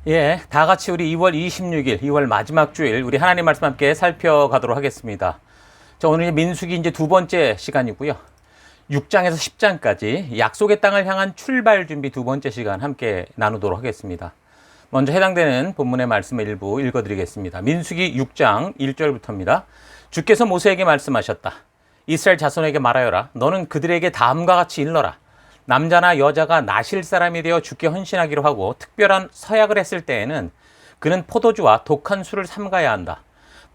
예, 다 같이 우리 2월 26일, 2월 마지막 주일 우리 하나님 말씀 함께 살펴가도록 하겠습니다. 오늘 민수기 이제 두 번째 시간이고요. 6장에서 10장까지 약속의 땅을 향한 출발 준비 두 번째 시간 함께 나누도록 하겠습니다. 먼저 해당되는 본문의 말씀을 일부 읽어드리겠습니다. 민수기 6장 1절부터입니다. 주께서 모세에게 말씀하셨다. 이스라엘 자손에게 말하여라. 너는 그들에게 다음과 같이 일러라. 남자나 여자가 나실 사람이 되어 주께 헌신하기로 하고 특별한 서약을 했을 때에는 그는 포도주와 독한 술을 삼가야 한다.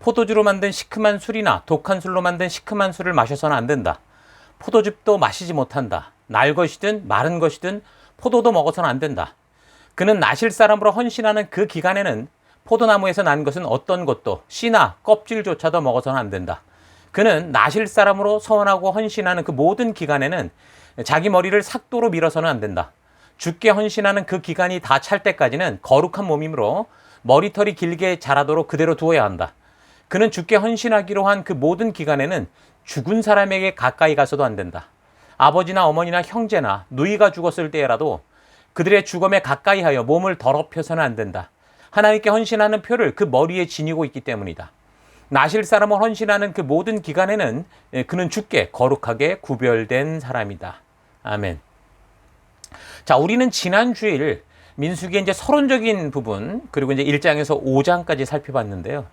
포도주로 만든 시큼한 술이나 독한 술로 만든 시큼한 술을 마셔서는 안 된다. 포도즙도 마시지 못한다. 날 것이든 마른 것이든 포도도 먹어서는 안 된다. 그는 나실 사람으로 헌신하는 그 기간에는 포도나무에서 난 것은 어떤 것도 씨나 껍질조차도 먹어서는 안 된다. 그는 나실 사람으로 서원하고 헌신하는 그 모든 기간에는 자기 머리를 삭도로 밀어서는 안 된다. 주께 헌신하는 그 기간이 다 찰 때까지는 거룩한 몸이므로 머리털이 길게 자라도록 그대로 두어야 한다. 그는 주께 헌신하기로 한 그 모든 기간에는 죽은 사람에게 가까이 가서도 안 된다. 아버지나 어머니나 형제나 누이가 죽었을 때라도 그들의 죽음에 가까이 하여 몸을 더럽혀서는 안 된다. 하나님께 헌신하는 표를 그 머리에 지니고 있기 때문이다. 나실 사람을 헌신하는 그 모든 기간에는 그는 주께 거룩하게 구별된 사람이다. 아멘. 자, 우리는 지난 주일 민수기의 이제 서론적인 부분 그리고 이제 1장에서 5장까지 살펴봤는데요.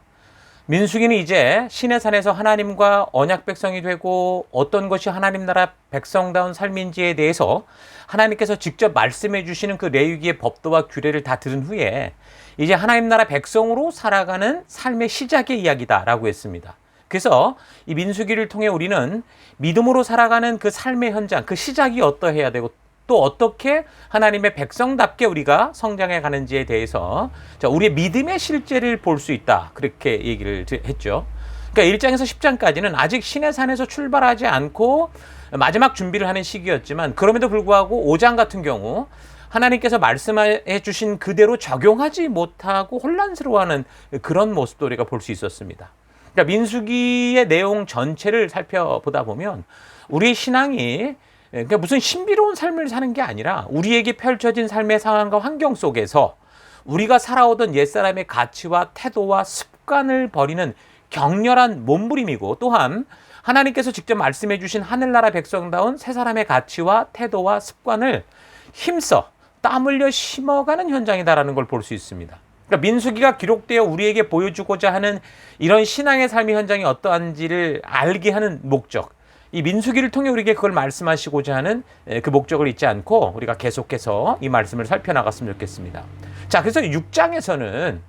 민수기는 이제 시내산에서 하나님과 언약 백성이 되고 어떤 것이 하나님 나라 백성다운 삶인지에 대해서 하나님께서 직접 말씀해 주시는 그 레위기의 법도와 규례를 다 들은 후에 이제 하나님 나라 백성으로 살아가는 삶의 시작의 이야기다라고 했습니다. 그래서 이 민수기를 통해 우리는 믿음으로 살아가는 그 삶의 현장, 그 시작이 어떠해야 되고 또 어떻게 하나님의 백성답게 우리가 성장해 가는지에 대해서 우리의 믿음의 실제를 볼 수 있다. 그렇게 얘기를 했죠. 그러니까 1장에서 10장까지는 아직 시내산에서 출발하지 않고 마지막 준비를 하는 시기였지만 그럼에도 불구하고 5장 같은 경우 하나님께서 말씀해 주신 그대로 적용하지 못하고 혼란스러워하는 그런 모습도 우리가 볼 수 있었습니다. 그러니까 민수기의 내용 전체를 살펴보다 보면 우리의 신앙이 그러니까 무슨 신비로운 삶을 사는 게 아니라 우리에게 펼쳐진 삶의 상황과 환경 속에서 우리가 살아오던 옛사람의 가치와 태도와 습관을 버리는 격렬한 몸부림이고 또한 하나님께서 직접 말씀해 주신 하늘나라 백성다운 새 사람의 가치와 태도와 습관을 힘써 땀 흘려 심어가는 현장이다라는 걸 볼 수 있습니다. 그러니까 민수기가 기록되어 우리에게 보여주고자 하는 이런 신앙의 삶의 현장이 어떠한지를 알게 하는 목적, 이 민수기를 통해 우리에게 그걸 말씀하시고자 하는 그 목적을 잊지 않고 우리가 계속해서 이 말씀을 살펴나갔으면 좋겠습니다. 자, 그래서 6장에서는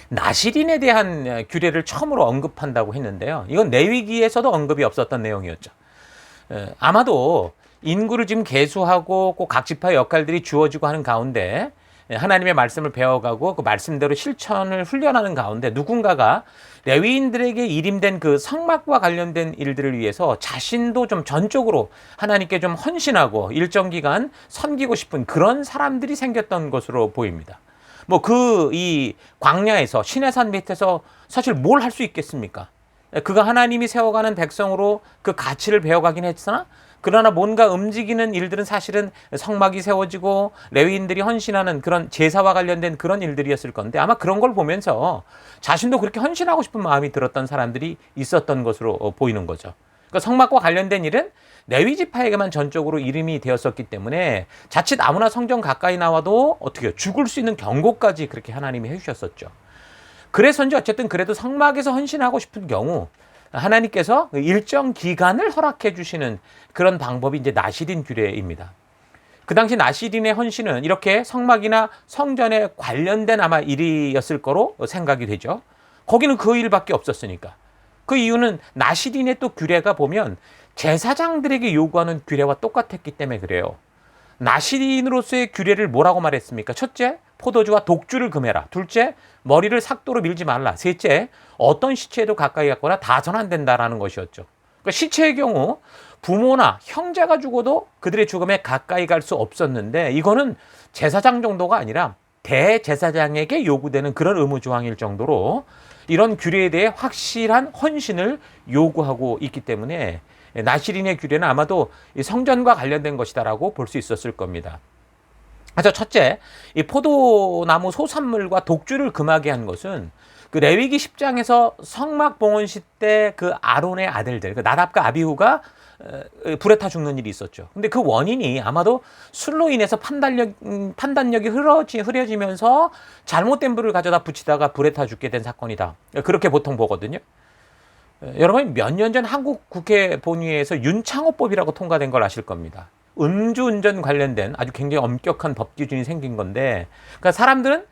나실인에 대한 규례를 처음으로 언급한다고 했는데요. 이건 레위기에서도 언급이 없었던 내용이었죠. 아마도 인구를 지금 계수하고 꼭 각 지파의 역할들이 주어지고 하는 가운데 하나님의 말씀을 배워가고 그 말씀대로 실천을 훈련하는 가운데 누군가가 레위인들에게 일임된 그 성막과 관련된 일들을 위해서 자신도 좀 전적으로 하나님께 좀 헌신하고 일정 기간 섬기고 싶은 그런 사람들이 생겼던 것으로 보입니다. 이 광야에서 시내산 밑에서 사실 뭘 할 수 있겠습니까? 그가 하나님이 세워가는 백성으로 그 가치를 배워가긴 했으나 그러나 뭔가 움직이는 일들은 사실은 성막이 세워지고 레위인들이 헌신하는 그런 제사와 관련된 그런 일들이었을 건데 아마 그런 걸 보면서 자신도 그렇게 헌신하고 싶은 마음이 들었던 사람들이 있었던 것으로 보이는 거죠. 그러니까 성막과 관련된 일은 레위 지파에게만 전적으로 이름이 되었었기 때문에 자칫 아무나 성전 가까이 나와도 어떻게 죽을 수 있는 경고까지 그렇게 하나님이 해주셨었죠. 그래서인지 어쨌든 그래도 성막에서 헌신하고 싶은 경우 하나님께서 일정 기간을 허락해 주시는 그런 방법이 이제 나실인 규례입니다. 그 당시 나실인의 헌신은 이렇게 성막이나 성전에 관련된 아마 일이었을 거로 생각이 되죠. 거기는 그 일밖에 없었으니까. 그 이유는 나실인의 또 규례가 보면 제사장들에게 요구하는 규례와 똑같았기 때문에 그래요. 나실인으로서의 규례를 뭐라고 말했습니까? 첫째, 포도주와 독주를 금해라. 둘째, 머리를 삭도로 밀지 말라. 셋째, 어떤 시체에도 가까이 갔거나 닿아서는 안 된다라는 것이었죠. 그러니까 시체의 경우 부모나 형제가 죽어도 그들의 죽음에 가까이 갈 수 없었는데 이거는 제사장 정도가 아니라 대제사장에게 요구되는 그런 의무조항일 정도로 이런 규례에 대해 확실한 헌신을 요구하고 있기 때문에 나실인의 규례는 아마도 성전과 관련된 것이다라고 볼 수 있었을 겁니다. 그래서 첫째, 이 포도나무 소산물과 독주를 금하게 한 것은 그 레위기 10장에서 성막 봉헌 시때 그 아론의 아들들, 그 나답과 아비후가 불에 타 죽는 일이 있었죠. 근데 그 원인이 아마도 술로 인해서 판단력이 흐려지면서 잘못된 불을 가져다 붙이다가 불에 타 죽게 된 사건이다. 그렇게 보통 보거든요. 여러분 몇 년 전 한국 국회 본회의에서 윤창호법이라고 통과된 걸 아실 겁니다. 음주운전 관련된 아주 굉장히 엄격한 법 기준이 생긴 건데, 그러니까 사람들은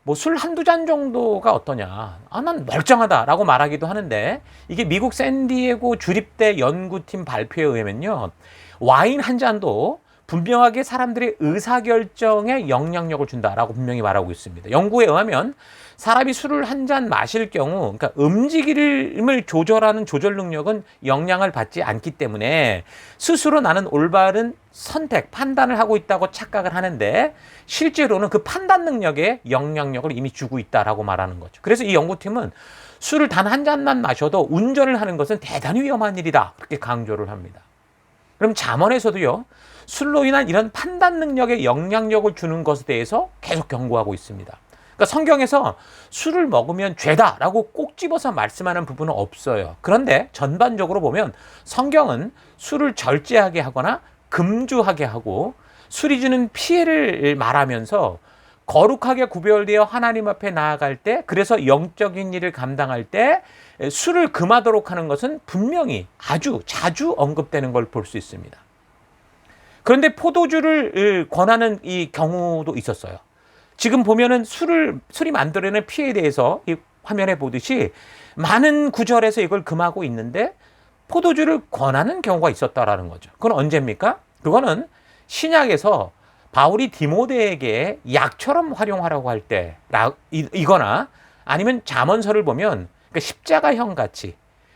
뭐 술 한두 잔 정도가 어떠냐, 난 멀쩡하다라고 말하기도 하는데, 이게 미국 샌디에고 주립대 연구팀 발표에 의하면요, 와인 한 잔도 분명하게 사람들의 의사결정에 영향력을 준다라고 분명히 말하고 있습니다. 연구에 의하면 사람이 술을 한 잔 마실 경우, 그러니까 움직임을 조절하는 조절 능력은 영향을 받지 않기 때문에 스스로 나는 올바른 선택, 판단을 하고 있다고 착각을 하는데, 실제로는 그 판단 능력에 영향력을 이미 주고 있다라고 말하는 거죠. 그래서 이 연구팀은 술을 단 한 잔만 마셔도 운전을 하는 것은 대단히 위험한 일이다, 그렇게 강조를 합니다. 그럼 잠언에서도요, 술로 인한 이런 판단 능력에 영향력을 주는 것에 대해서 계속 경고하고 있습니다. 그러니까 성경에서 술을 먹으면 죄다라고 꼭 집어서 말씀하는 부분은 없어요. 그런데 전반적으로 보면 성경은 술을 절제하게 하거나 금주하게 하고 술이 주는 피해를 말하면서 거룩하게 구별되어 하나님 앞에 나아갈 때, 그래서 영적인 일을 감당할 때 술을 금하도록 하는 것은 분명히 아주 자주 언급되는 걸 볼 수 있습니다. 그런데 포도주를 권하는 이 경우도 있었어요. 지금 보면은 술이 만들어내는 피해에 대해서 이 화면에 보듯이 많은 구절에서 이걸 금하고 있는데 포도주를 권하는 경우가 있었다라는 거죠. 그건 언제입니까? 그거는 신약에서 바울이 디모데에게 약처럼 활용하라고 할 때 이거나, 아니면 잠언서를 보면 그러니까 십자가형 같이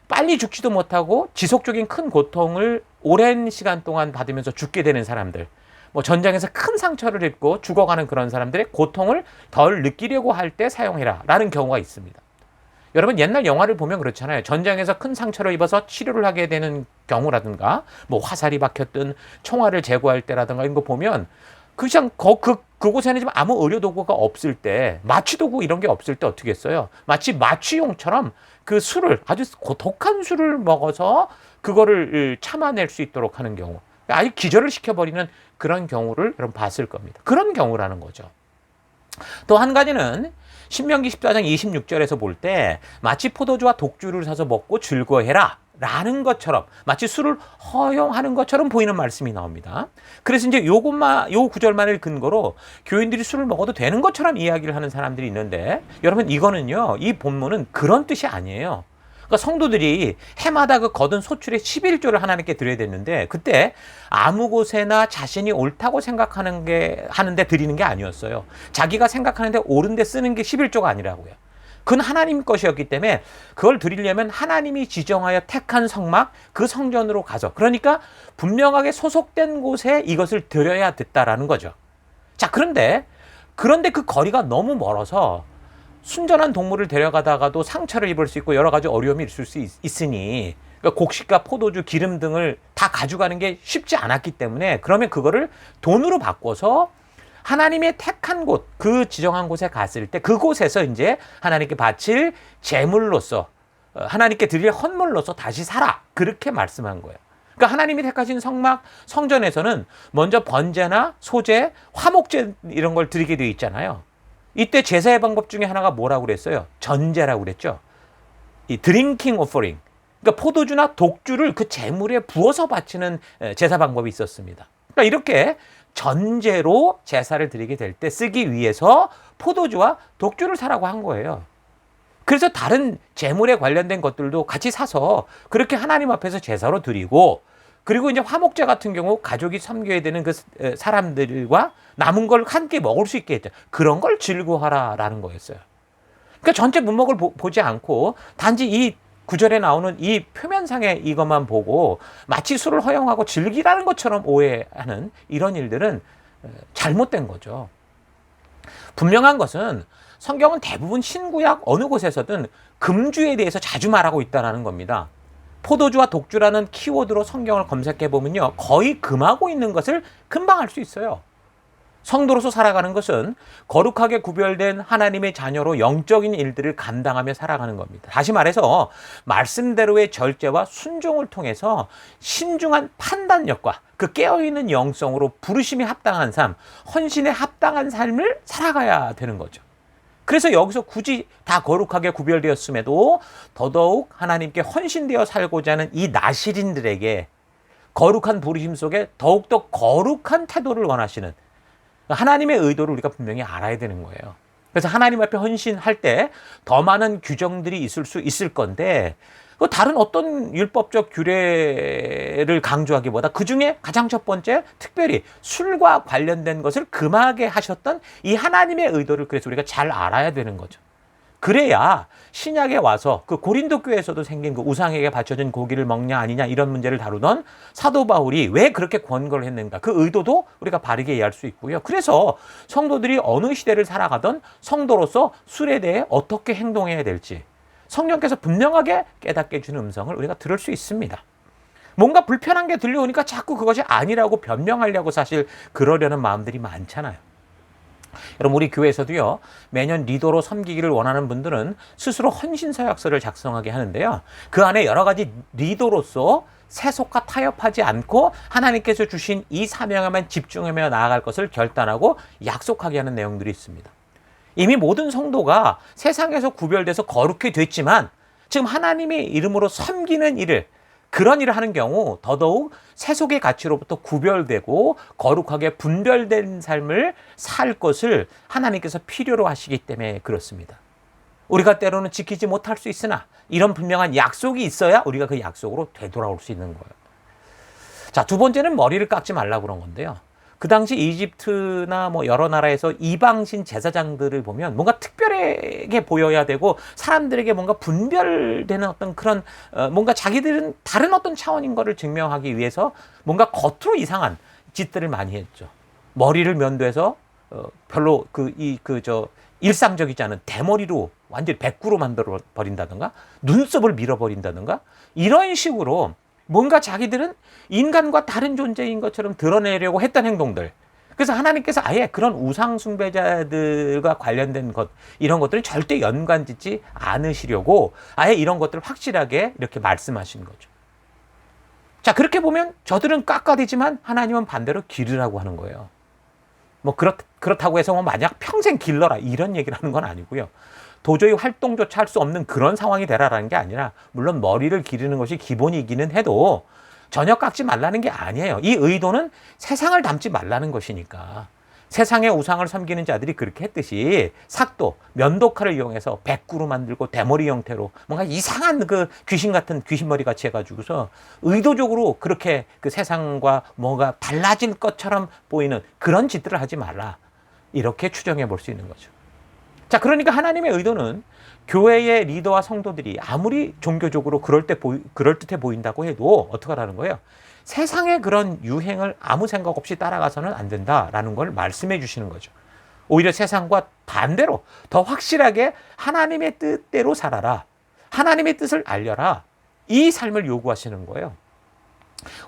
빨리 죽지도 못하고 지속적인 큰 고통을 오랜 시간 동안 받으면서 죽게 되는 사람들, 뭐 전장에서 큰 상처를 입고 죽어가는 그런 사람들의 고통을 덜 느끼려고 할 때 사용해라 라는 경우가 있습니다. 여러분 옛날 영화를 보면 그렇잖아요. 전장에서 큰 상처를 입어서 치료를 하게 되는 경우라든가, 뭐 화살이 박혔든 총알을 제거할 때라든가 이런 거 보면 그냥 그곳에는 지금 아무 의료 도구가 없을 때, 마취 도구 이런 게 없을 때 어떻게 했어요? 마치 마취용처럼 그 술을, 아주 독한 술을 먹어서 그거를 참아낼 수 있도록 하는 경우, 아주 기절을 시켜버리는 그런 경우를 여러분 봤을 겁니다. 그런 경우라는 거죠. 또 한 가지는 신명기 14장 26절에서 볼 때 마치 포도주와 독주를 사서 먹고 즐거워해라 라는 것처럼, 마치 술을 허용하는 것처럼 보이는 말씀이 나옵니다. 그래서 이제 요 구절만을 근거로 교인들이 술을 먹어도 되는 것처럼 이야기를 하는 사람들이 있는데, 여러분 이거는요, 이 본문은 그런 뜻이 아니에요. 그러니까 성도들이 해마다 그 거둔 소출의 11조를 하나님께 드려야 되는데, 그때 아무 곳에나 자신이 옳다고 하는데 드리는 게 아니었어요. 자기가 생각하는데 옳은데 쓰는 게 11조가 아니라고요. 그건 하나님 것이었기 때문에 그걸 드리려면 하나님이 지정하여 택한 성막, 그 성전으로 가서, 그러니까 분명하게 소속된 곳에 이것을 드려야 됐다라는 거죠. 자, 그런데 그 거리가 너무 멀어서 순전한 동물을 데려가다가도 상처를 입을 수 있고 여러 가지 어려움이 있을 수 있으니, 그러니까 곡식과 포도주, 기름 등을 다 가져가는 게 쉽지 않았기 때문에, 그러면 그거를 돈으로 바꿔서 하나님의 택한 곳, 그 지정한 곳에 갔을 때 그곳에서 이제 하나님께 바칠 제물로서, 하나님께 드릴 헌물로서 다시 살아, 그렇게 말씀한 거예요. 그러니까 하나님이 택하신 성막, 성전에서는 먼저 번제나 소제, 화목제 이런 걸 드리게 되어 있잖아요. 이때 제사의 방법 중에 하나가 뭐라고 그랬어요? 전제라고 그랬죠. 이 드링킹 오퍼링, 그러니까 포도주나 독주를 그 제물에 부어서 바치는 제사 방법이 있었습니다. 그러니까 이렇게 전제로 제사를 드리게 될 때 쓰기 위해서 포도주와 독주를 사라고 한 거예요. 그래서 다른 제물에 관련된 것들도 같이 사서 그렇게 하나님 앞에서 제사로 드리고, 그리고 이제 화목제 같은 경우 가족이 섬겨야 되는 그 사람들과 남은 걸 함께 먹을 수 있게 했죠. 그런 걸 즐거워하라라는 거였어요. 그러니까 전체 문맥을 보지 않고 단지 이 구절에 나오는 이 표면상의 이것만 보고 마치 술을 허용하고 즐기라는 것처럼 오해하는 이런 일들은 잘못된 거죠. 분명한 것은 성경은 대부분 신구약 어느 곳에서든 금주에 대해서 자주 말하고 있다는 겁니다. 포도주와 독주라는 키워드로 성경을 검색해 보면요, 거의 금하고 있는 것을 금방 알 수 있어요. 성도로서 살아가는 것은 거룩하게 구별된 하나님의 자녀로 영적인 일들을 감당하며 살아가는 겁니다. 다시 말해서 말씀대로의 절제와 순종을 통해서 신중한 판단력과 그 깨어있는 영성으로 부르심이 합당한 삶, 헌신에 합당한 삶을 살아가야 되는 거죠. 그래서 여기서 굳이 다 거룩하게 구별되었음에도 더더욱 하나님께 헌신되어 살고자 하는 이 나실인들에게 거룩한 부르심 속에 더욱더 거룩한 태도를 원하시는 하나님의 의도를 우리가 분명히 알아야 되는 거예요. 그래서 하나님 앞에 헌신할 때 더 많은 규정들이 있을 수 있을 건데 다른 어떤 율법적 규례를 강조하기보다 그중에 가장 첫 번째 특별히 술과 관련된 것을 금하게 하셨던 이 하나님의 의도를 그래서 우리가 잘 알아야 되는 거죠. 그래야 신약에 와서 그 고린도 교회에서도 생긴 그 우상에게 바쳐진 고기를 먹냐 아니냐 이런 문제를 다루던 사도 바울이 왜 그렇게 권고를 했는가 그 의도도 우리가 바르게 이해할 수 있고요. 그래서 성도들이 어느 시대를 살아가던 성도로서 술에 대해 어떻게 행동해야 될지 성령께서 분명하게 깨닫게 해주는 음성을 우리가 들을 수 있습니다. 뭔가 불편한 게 들려오니까 자꾸 그것이 아니라고 변명하려고 사실 그러려는 마음들이 많잖아요. 여러분 우리 교회에서도요 매년 리더로 섬기기를 원하는 분들은 스스로 헌신서약서를 작성하게 하는데요. 그 안에 여러 가지 리더로서 세속과 타협하지 않고 하나님께서 주신 이 사명에만 집중하며 나아갈 것을 결단하고 약속하게 하는 내용들이 있습니다. 이미 모든 성도가 세상에서 구별돼서 거룩히 됐지만 지금 하나님의 이름으로 섬기는 일을 그런 일을 하는 경우 더더욱 세속의 가치로부터 구별되고 거룩하게 분별된 삶을 살 것을 하나님께서 필요로 하시기 때문에 그렇습니다. 우리가 때로는 지키지 못할 수 있으나 이런 분명한 약속이 있어야 우리가 그 약속으로 되돌아올 수 있는 거예요. 자, 두 번째는 머리를 깎지 말라고 그런 건데요. 그 당시 이집트나 뭐 여러 나라에서 이방신 제사장들을 보면 뭔가 특별하게 보여야 되고 사람들에게 뭔가 분별되는 어떤 그런 뭔가 자기들은 다른 어떤 차원인 거를 증명하기 위해서 뭔가 겉으로 이상한 짓들을 많이 했죠. 머리를 면도해서 별로 일상적이지 않은 대머리로 완전히 백구로 만들어 버린다든가 눈썹을 밀어버린다든가 이런 식으로 뭔가 자기들은 인간과 다른 존재인 것처럼 드러내려고 했던 행동들. 그래서 하나님께서 아예 그런 우상 숭배자들과 관련된 것 이런 것들은 절대 연관짓지 않으시려고 아예 이런 것들을 확실하게 이렇게 말씀하신 거죠. 자, 그렇게 보면 저들은 깎아대지만 하나님은 반대로 기르라고 하는 거예요. 뭐 그렇다고 해서 뭐 만약 평생 길러라 이런 얘기를 하는 건 아니고요. 도저히 활동조차 할 수 없는 그런 상황이 되라라는 게 아니라 물론 머리를 기르는 것이 기본이기는 해도 전혀 깎지 말라는 게 아니에요. 이 의도는 세상을 닮지 말라는 것이니까. 세상의 우상을 섬기는 자들이 그렇게 했듯이 삭도, 면도칼을 이용해서 백구로 만들고 대머리 형태로 뭔가 이상한 그 귀신 같은 귀신머리 같이 해가지고서 의도적으로 그렇게 그 세상과 뭔가 달라질 것처럼 보이는 그런 짓들을 하지 말라. 이렇게 추정해 볼 수 있는 거죠. 자, 그러니까 하나님의 의도는 교회의 리더와 성도들이 아무리 종교적으로 그럴듯해 보인다고 해도 어떻게 하라는 거예요? 세상의 그런 유행을 아무 생각 없이 따라가서는 안 된다라는 걸 말씀해 주시는 거죠. 오히려 세상과 반대로 더 확실하게 하나님의 뜻대로 살아라. 하나님의 뜻을 알려라. 이 삶을 요구하시는 거예요.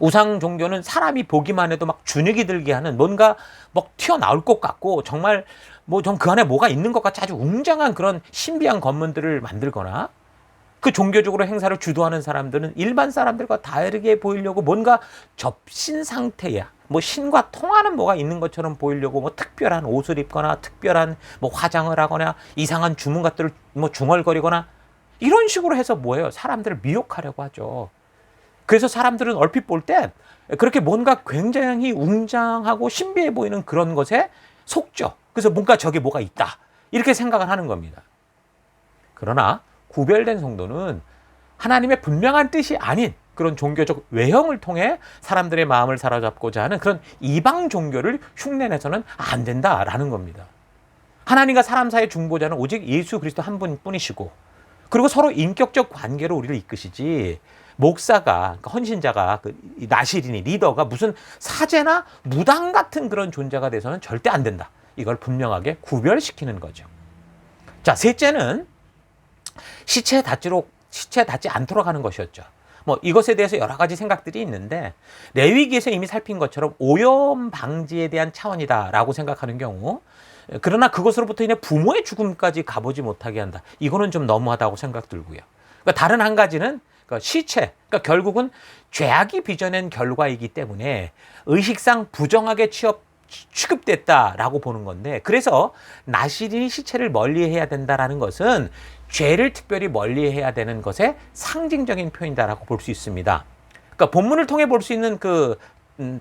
우상 종교는 사람이 보기만 해도 막 주눅이 들게 하는 뭔가 막 튀어나올 것 같고 정말 뭐 좀 그 안에 뭐가 있는 것 같이 아주 웅장한 그런 신비한 건물들을 만들거나 그 종교적으로 행사를 주도하는 사람들은 일반 사람들과 다르게 보이려고 뭔가 접신 상태야. 뭐 신과 통하는 뭐가 있는 것처럼 보이려고 뭐 특별한 옷을 입거나 특별한 뭐 화장을 하거나 이상한 주문 것들을 뭐 중얼거리거나 이런 식으로 해서 뭐예요? 사람들을 미혹하려고 하죠. 그래서 사람들은 얼핏 볼 때 그렇게 뭔가 굉장히 웅장하고 신비해 보이는 그런 것에 속죠. 그래서 뭔가 저게 뭐가 있다. 이렇게 생각을 하는 겁니다. 그러나 구별된 성도는 하나님의 분명한 뜻이 아닌 그런 종교적 외형을 통해 사람들의 마음을 사로잡고자 하는 그런 이방 종교를 흉내내서는 안 된다라는 겁니다. 하나님과 사람 사이의 중보자는 오직 예수 그리스도 한 분뿐이시고 그리고 서로 인격적 관계로 우리를 이끄시지 목사가, 헌신자가, 나실인이, 리더가 무슨 사제나 무당 같은 그런 존재가 돼서는 절대 안 된다. 이걸 분명하게 구별시키는 거죠. 자, 셋째는 시체에 닿지 않도록 하는 것이었죠. 뭐 이것에 대해서 여러 가지 생각들이 있는데 레위기에서 이미 살핀 것처럼 오염 방지에 대한 차원이다라고 생각하는 경우, 그러나 그것으로부터 인해 부모의 죽음까지 가보지 못하게 한다. 이거는 좀 너무하다고 생각 들고요. 그러니까 다른 한 가지는 시체, 그러니까 결국은 죄악이 빚어낸 결과이기 때문에 의식상 부정하게 취급됐다라고 보는 건데, 그래서 나시린이 시체를 멀리해야 된다라는 것은 죄를 특별히 멀리해야 되는 것의 상징적인 표현이다라고 볼 수 있습니다. 그러니까 본문을 통해 볼 수 있는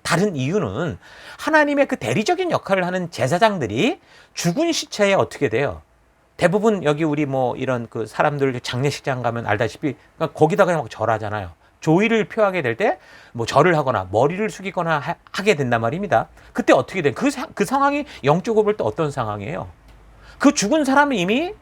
다른 이유는 하나님의 그 대리적인 역할을 하는 제사장들이 죽은 시체에 어떻게 돼요? 대부분 여기 우리 뭐 이런 사람들 장례식장 가면 알다시피 거기다 그냥 막 절하잖아요. 조의를 표하게 될 때 뭐 절을 하거나 머리를 숙이거나 하게 된단 말입니다. 그때 어떻게 된? 그 상황이 영적으로 볼 때 어떤 상황이에요? 그 죽은 사람은 이미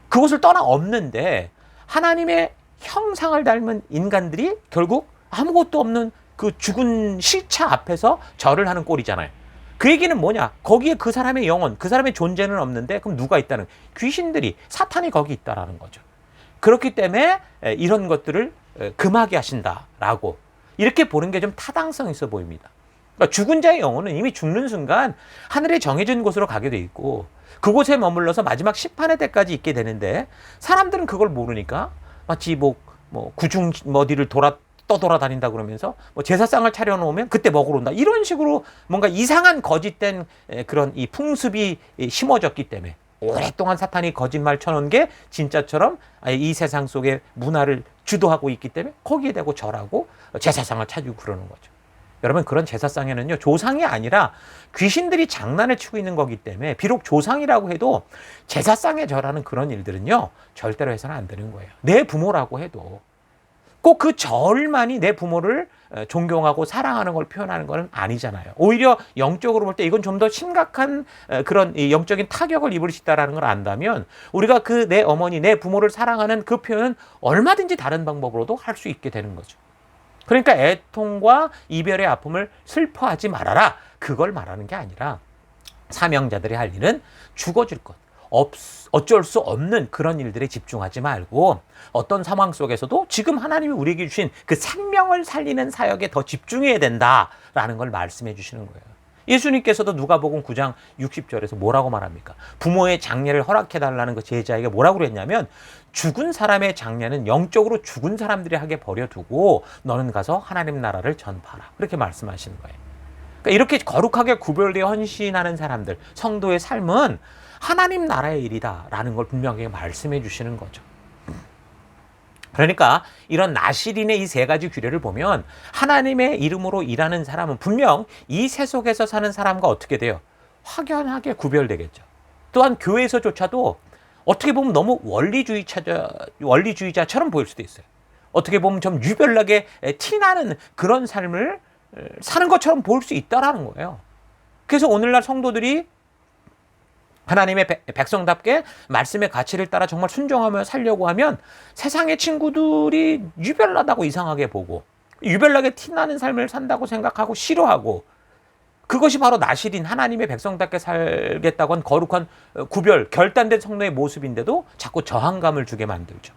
그곳을 떠나 없는데 하나님의 형상을 닮은 인간들이 결국 아무것도 없는 그 죽은 시체 앞에서 절을 하는 꼴이잖아요. 그 얘기는 뭐냐? 거기에 그 사람의 영혼, 그 사람의 존재는 없는데 그럼 누가 있다는? 귀신들이, 사탄이 거기 있다라는 거죠. 그렇기 때문에 이런 것들을 금하게 하신다라고 이렇게 보는 게 좀 타당성 있어 보입니다. 그러니까 죽은 자의 영혼은 이미 죽는 순간 하늘에 정해진 곳으로 가게 돼 있고 그곳에 머물러서 마지막 심판의 때까지 있게 되는데 사람들은 그걸 모르니까 마치 구중 어디를 떠돌아다닌다 그러면서 제사상을 차려놓으면 그때 먹으러 온다 이런 식으로 뭔가 이상한 거짓된 그런 이 풍습이 심어졌기 때문에 오랫동안 사탄이 거짓말 쳐놓은 게 진짜처럼 이 세상 속의 문화를 주도하고 있기 때문에 거기에 대고 절하고 제사상을 차리고 그러는 거죠. 여러분, 그런 제사상에는요, 조상이 아니라 귀신들이 장난을 치고 있는 거기 때문에 비록 조상이라고 해도 제사상에 절하는 그런 일들은요 절대로 해서는 안 되는 거예요. 내 부모라고 해도 꼭 그 절만이 내 부모를 존경하고 사랑하는 걸 표현하는 건 아니잖아요. 오히려 영적으로 볼 때 이건 좀 더 심각한 그런 영적인 타격을 입을 수 있다는 걸 안다면 우리가 내 어머니, 내 부모를 사랑하는 그 표현은 얼마든지 다른 방법으로도 할 수 있게 되는 거죠. 그러니까 애통과 이별의 아픔을 슬퍼하지 말아라. 그걸 말하는 게 아니라 사명자들이 할 일은 죽어질 것. 어쩔 수 없는 그런 일들에 집중하지 말고 어떤 상황 속에서도 지금 하나님이 우리에게 주신 그 생명을 살리는 사역에 더 집중해야 된다라는 걸 말씀해 주시는 거예요. 예수님께서도 누가복음 9장 60절에서 뭐라고 말합니까? 부모의 장례를 허락해달라는 그 제자에게 뭐라고 그랬냐면 죽은 사람의 장례는 영적으로 죽은 사람들이 하게 버려두고 너는 가서 하나님 나라를 전파하라. 그렇게 말씀하시는 거예요. 그러니까 이렇게 거룩하게 구별되어 헌신하는 사람들, 성도의 삶은 하나님 나라의 일이다라는 걸 분명하게 말씀해 주시는 거죠. 그러니까 이런 나시린의 이 세 가지 규례를 보면 하나님의 이름으로 일하는 사람은 분명 이 세속에서 사는 사람과 어떻게 돼요? 확연하게 구별되겠죠. 또한 교회에서조차도 어떻게 보면 너무 원리주의자처럼 보일 수도 있어요. 어떻게 보면 좀 유별나게 티나는 그런 삶을 사는 것처럼 보일 수 있다라는 거예요. 그래서 오늘날 성도들이 하나님의 백성답게 말씀의 가치를 따라 정말 순종하며 살려고 하면 세상의 친구들이 유별나다고 이상하게 보고 유별나게 티나는 삶을 산다고 생각하고 싫어하고 그것이 바로 나시린 하나님의 백성답게 살겠다고 한 거룩한 결단된 성도의 모습인데도 자꾸 저항감을 주게 만들죠.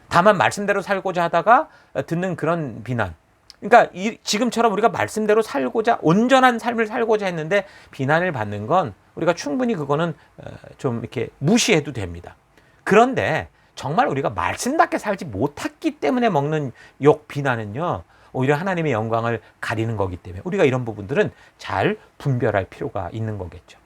다만 말씀대로 살고자 하다가 듣는 그런 비난. 그러니까 지금처럼 우리가 말씀대로 온전한 삶을 살고자 했는데 비난을 받는 건 우리가 충분히 그거는 좀 이렇게 무시해도 됩니다. 그런데 정말 우리가 말씀답게 살지 못했기 때문에 먹는 욕, 비난은요, 오히려 하나님의 영광을 가리는 거기 때문에 우리가 이런 부분들은 잘 분별할 필요가 있는 거겠죠.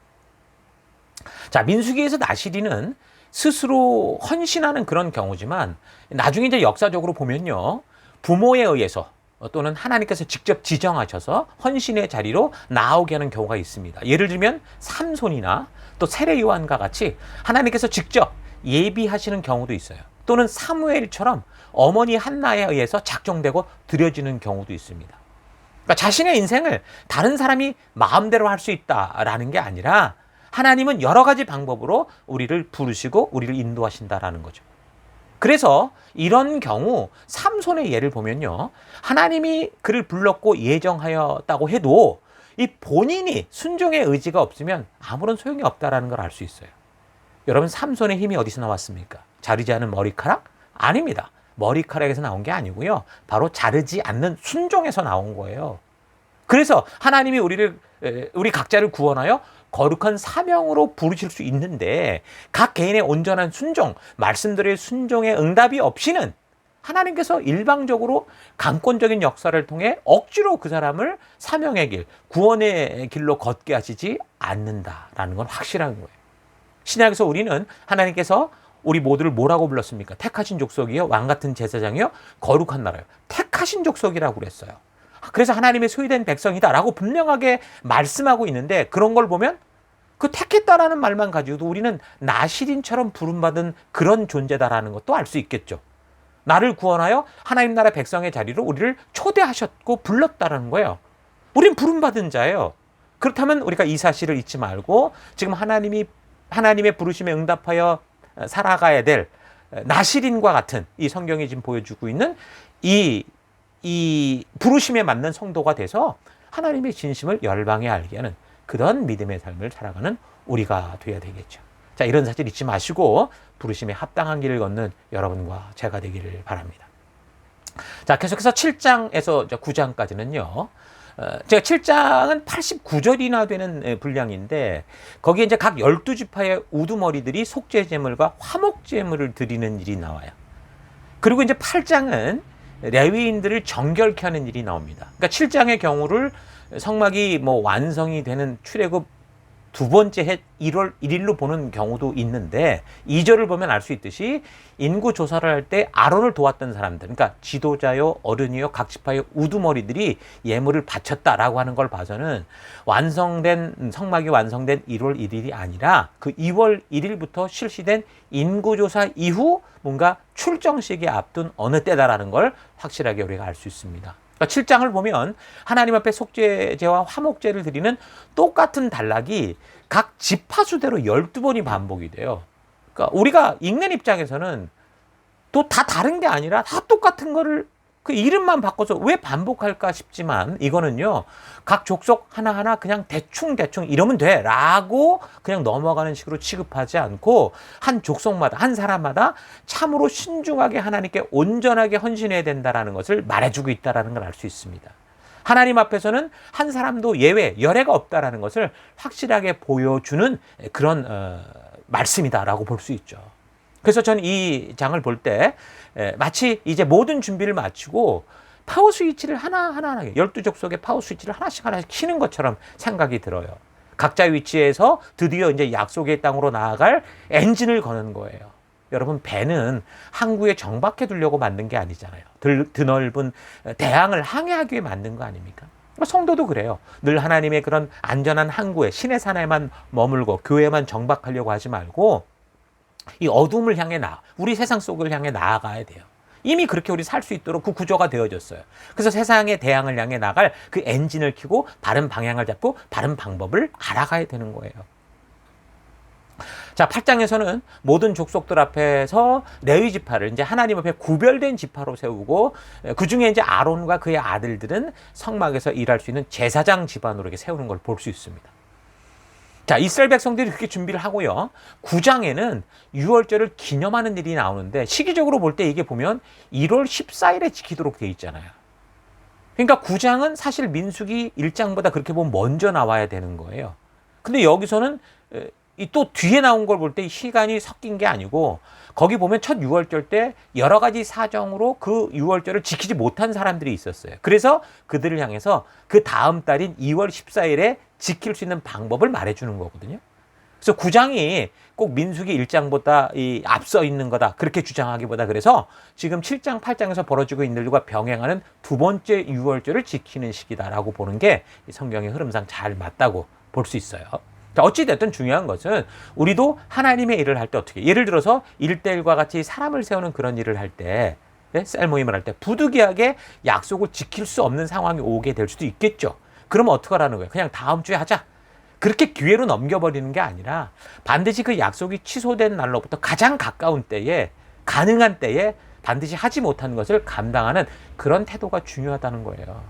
자, 민수기에서 나시린은 스스로 헌신하는 그런 경우지만 나중에 이제 역사적으로 보면요, 부모에 의해서 또는 하나님께서 직접 지정하셔서 헌신의 자리로 나오게 하는 경우가 있습니다. 예를 들면 삼손이나 또 세례 요한과 같이 하나님께서 직접 예비하시는 경우도 있어요. 또는 사무엘처럼 어머니 한나에 의해서 작정되고 드려지는 경우도 있습니다. 그러니까 자신의 인생을 다른 사람이 마음대로 할 수 있다라는 게 아니라 하나님은 여러 가지 방법으로 우리를 부르시고 우리를 인도하신다라는 거죠. 그래서 이런 경우 삼손의 예를 보면요, 하나님이 그를 불렀고 예정하였다고 해도 이 본인이 순종의 의지가 없으면 아무런 소용이 없다라는 걸 알 수 있어요. 여러분, 삼손의 힘이 어디서 나왔습니까? 자르지 않은 머리카락? 아닙니다. 머리카락에서 나온 게 아니고요. 바로 자르지 않는 순종에서 나온 거예요. 그래서 하나님이 우리 각자를 구원하여 거룩한 사명으로 부르실 수 있는데 각 개인의 온전한 순종, 말씀들의 순종의 응답이 없이는 하나님께서 일방적으로 강권적인 역사를 통해 억지로 그 사람을 사명의 길, 구원의 길로 걷게 하시지 않는다라는 건 확실한 거예요. 신약에서 우리는 하나님께서 우리 모두를 뭐라고 불렀습니까? 택하신 족속이요, 왕같은 제사장이요, 거룩한 나라요. 택하신 족속이라고 그랬어요. 그래서 하나님의 소유된 백성이다라고 분명하게 말씀하고 있는데 그런 걸 보면 그 택했다라는 말만 가지고도 우리는 나시린처럼 부름받은 그런 존재다라는 것도 알 수 있겠죠. 나를 구원하여 하나님 나라 백성의 자리로 우리를 초대하셨고 불렀다라는 거예요. 우린 부름받은 자예요. 그렇다면 우리가 이 사실을 잊지 말고 지금 하나님의 부르심에 응답하여 살아가야 될 나시린과 같은 이 성경이 지금 보여주고 있는 이 부르심에 맞는 성도가 돼서 하나님의 진심을 열방에 알게 하는 그런 믿음의 삶을 살아가는 우리가 돼야 되겠죠. 자, 이런 사실 잊지 마시고 부르심에 합당한 길을 걷는 여러분과 제가 되기를 바랍니다. 자, 계속해서 7장에서 9장까지는요. 제가 7장은 89절이나 되는 분량인데 거기에 이제 각 12지파의 우두머리들이 속죄제물과 화목제물을 드리는 일이 나와요. 그리고 이제 8장은 레위인들을 정결케 하는 일이 나옵니다. 그러니까 7장의 경우를 성막이 완성이 되는 출애굽 두 번째 해 1월 1일로 보는 경우도 있는데 2절을 보면 알 수 있듯이 인구 조사를 할 때 아론을 도왔던 사람들, 그러니까 지도자요, 어른이요, 각 지파의 우두머리들이 예물을 바쳤다라고 하는 걸 봐서는 성막이 완성된 1월 1일이 아니라 그 2월 1일부터 실시된 인구조사 이후 뭔가 출정식에 앞둔 어느 때다라는 걸 확실하게 우리가 알 수 있습니다. 7장을 보면 하나님 앞에 속죄제와 화목제를 드리는 똑같은 단락이 각 지파수대로 12번이 반복이 돼요. 그러니까 우리가 읽는 입장에서는 또 다 다른 게 아니라 다 똑같은 거를 그 이름만 바꿔서 왜 반복할까 싶지만 이거는요, 각 족속 하나하나 그냥 대충 이러면 돼 라고 그냥 넘어가는 식으로 취급하지 않고 한 족속마다, 한 사람마다 참으로 신중하게 하나님께 온전하게 헌신해야 된다라는 것을 말해주고 있다는 걸 알 수 있습니다. 하나님 앞에서는 한 사람도 열애가 없다라는 것을 확실하게 보여주는 그런 말씀이다라고 볼 수 있죠. 그래서 저는 이 장을 볼 때 마치 이제 모든 준비를 마치고 파워 스위치를 하나하나 12족속의 파워 스위치를 하나씩 키는 것처럼 생각이 들어요. 각자 위치에서 드디어 이제 약속의 땅으로 나아갈 엔진을 거는 거예요. 여러분, 배는 항구에 정박해 두려고 만든 게 아니잖아요. 드넓은 대양을 항해하기 위해 만든 거 아닙니까? 성도도 그래요. 늘 하나님의 그런 안전한 항구에, 신의 산에만 머물고 교회만 정박하려고 하지 말고 이 어둠을 향해 우리 세상 속을 향해 나아가야 돼요. 이미 그렇게 우리 살 수 있도록 그 구조가 되어졌어요. 그래서 세상의 대항을 향해 나갈 그 엔진을 켜고 바른 방향을 잡고 바른 방법을 알아가야 되는 거예요. 자, 8장에서는 모든 족속들 앞에서 레위 지파를 이제 하나님 앞에 구별된 지파로 세우고 그 중에 이제 아론과 그의 아들들은 성막에서 일할 수 있는 제사장 집안으로 이렇게 세우는 걸 볼 수 있습니다. 자, 이스라엘 백성들이 그렇게 준비를 하고요. 9장에는 유월절을 기념하는 일이 나오는데 시기적으로 볼 때 이게 보면 1월 14일에 지키도록 돼 있잖아요. 그러니까 9장은 사실 민수기 1장보다 그렇게 보면 먼저 나와야 되는 거예요. 근데 여기서는 또 뒤에 나온 걸 볼 때 시간이 섞인 게 아니고 거기 보면 첫 유월절 때 여러 가지 사정으로 그 유월절을 지키지 못한 사람들이 있었어요. 그래서 그들을 향해서 그 다음 달인 2월 14일에 지킬 수 있는 방법을 말해주는 거거든요. 그래서 9장이 꼭 민수기 1장보다 앞서 있는 거다 그렇게 주장하기보다 그래서 지금 7장, 8장에서 벌어지고 있는 일과 병행하는 두 번째 유월절을 지키는 시기다라고 보는 게 성경의 흐름상 잘 맞다고 볼 수 있어요. 자, 어찌됐든 중요한 것은 우리도 하나님의 일을 할 때 어떻게, 예를 들어서 1대1과 같이 사람을 세우는 그런 일을 할 때, 셀 모임을 할 때 부득이하게 약속을 지킬 수 없는 상황이 오게 될 수도 있겠죠. 그러면 어떡하라는 거예요? 그냥 다음 주에 하자. 그렇게 기회로 넘겨버리는 게 아니라 반드시 그 약속이 취소된 날로부터 가장 가까운 때에, 가능한 때에 반드시 하지 못하는 것을 감당하는 그런 태도가 중요하다는 거예요.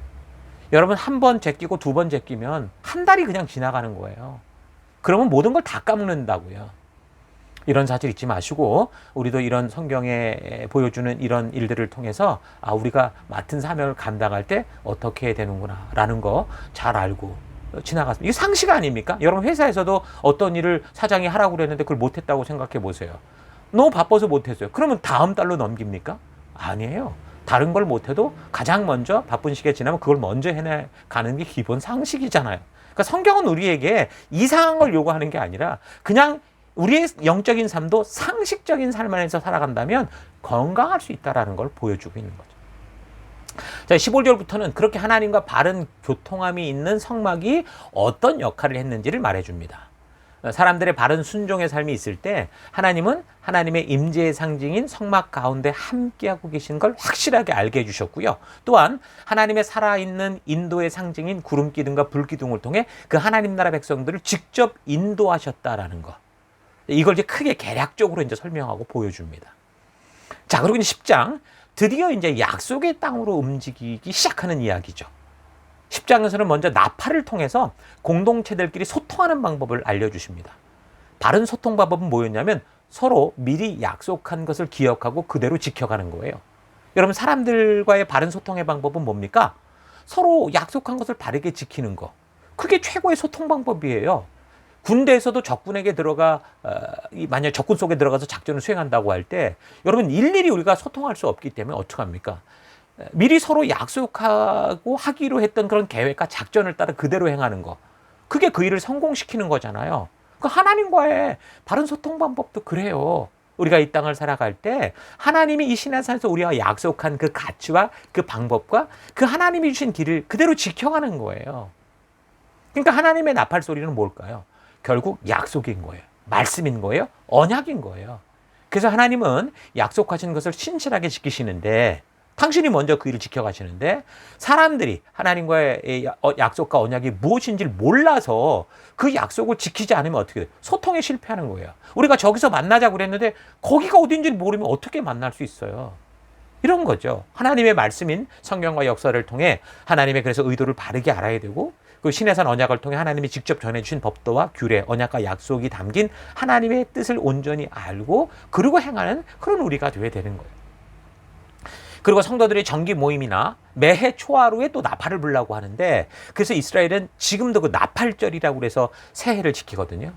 여러분, 한 번 제끼고 두 번 제끼면 한 달이 그냥 지나가는 거예요. 그러면 모든 걸 다 까먹는다고요. 이런 사실 잊지 마시고 우리도 이런 성경에 보여주는 이런 일들을 통해서 우리가 맡은 사명을 감당할 때 어떻게 해야 되는구나 라는 거 잘 알고 지나갔습니다. 이게 상식 아닙니까? 여러분 회사에서도 어떤 일을 사장이 하라고 그랬는데 그걸 못했다고 생각해 보세요. 너무 바빠서 못했어요. 그러면 다음 달로 넘깁니까? 아니에요. 다른 걸 못해도 가장 먼저 바쁜 시기에 지나면 그걸 먼저 해내가는 게 기본 상식이잖아요. 그러니까 성경은 우리에게 이상한 걸 요구하는 게 아니라 그냥 우리의 영적인 삶도 상식적인 삶 안에서 살아간다면 건강할 수 있다는 걸 보여주고 있는 거죠. 자, 15절부터는 그렇게 하나님과 바른 교통함이 있는 성막이 어떤 역할을 했는지를 말해줍니다. 사람들의 바른 순종의 삶이 있을 때 하나님은 하나님의 임재의 상징인 성막 가운데 함께하고 계신 걸 확실하게 알게 해주셨고요. 또한 하나님의 살아있는 인도의 상징인 구름기둥과 불기둥을 통해 그 하나님 나라 백성들을 직접 인도하셨다라는 것. 이걸 이제 크게 개략적으로 이제 설명하고 보여줍니다. 자, 그리고 이제 10장 드디어 이제 약속의 땅으로 움직이기 시작하는 이야기죠. 10장에서는 먼저 나팔을 통해서 공동체들끼리 소통하는 방법을 알려주십니다. 바른 소통 방법은 뭐였냐면 서로 미리 약속한 것을 기억하고 그대로 지켜가는 거예요. 여러분 사람들과의 바른 소통의 방법은 뭡니까? 서로 약속한 것을 바르게 지키는 거. 그게 최고의 소통 방법이에요. 군대에서도 적군에게 만약 적군 속에 들어가서 작전을 수행한다고 할 때 여러분 일일이 우리가 소통할 수 없기 때문에 어떡합니까? 미리 서로 약속하고 하기로 했던 그런 계획과 작전을 따라 그대로 행하는 거. 그게 그 일을 성공시키는 거잖아요. 그 하나님과의 바른 소통 방법도 그래요. 우리가 이 땅을 살아갈 때 하나님이 이 시내산에서 우리와 약속한 그 가치와 그 방법과 그 하나님이 주신 길을 그대로 지켜가는 거예요. 그러니까 하나님의 나팔 소리는 뭘까요? 결국 약속인 거예요. 말씀인 거예요. 언약인 거예요. 그래서 하나님은 약속하신 것을 신실하게 지키시는데 당신이 먼저 그 일을 지켜가시는데 사람들이 하나님과의 약속과 언약이 무엇인지를 몰라서 그 약속을 지키지 않으면 어떻게 돼요? 소통에 실패하는 거예요. 우리가 저기서 만나자고 그랬는데 거기가 어딘지 모르면 어떻게 만날 수 있어요? 이런 거죠. 하나님의 말씀인 성경과 역사를 통해 하나님의 그래서 의도를 바르게 알아야 되고 그 시내산 언약을 통해 하나님이 직접 전해주신 법도와 규례, 언약과 약속이 담긴 하나님의 뜻을 온전히 알고 그리고 행하는 그런 우리가 되어야 되는 거예요. 그리고 성도들의 정기 모임이나 매해 초하루에 또 나팔을 불라고 하는데 그래서 이스라엘은 지금도 그 나팔절이라고 해서 새해를 지키거든요.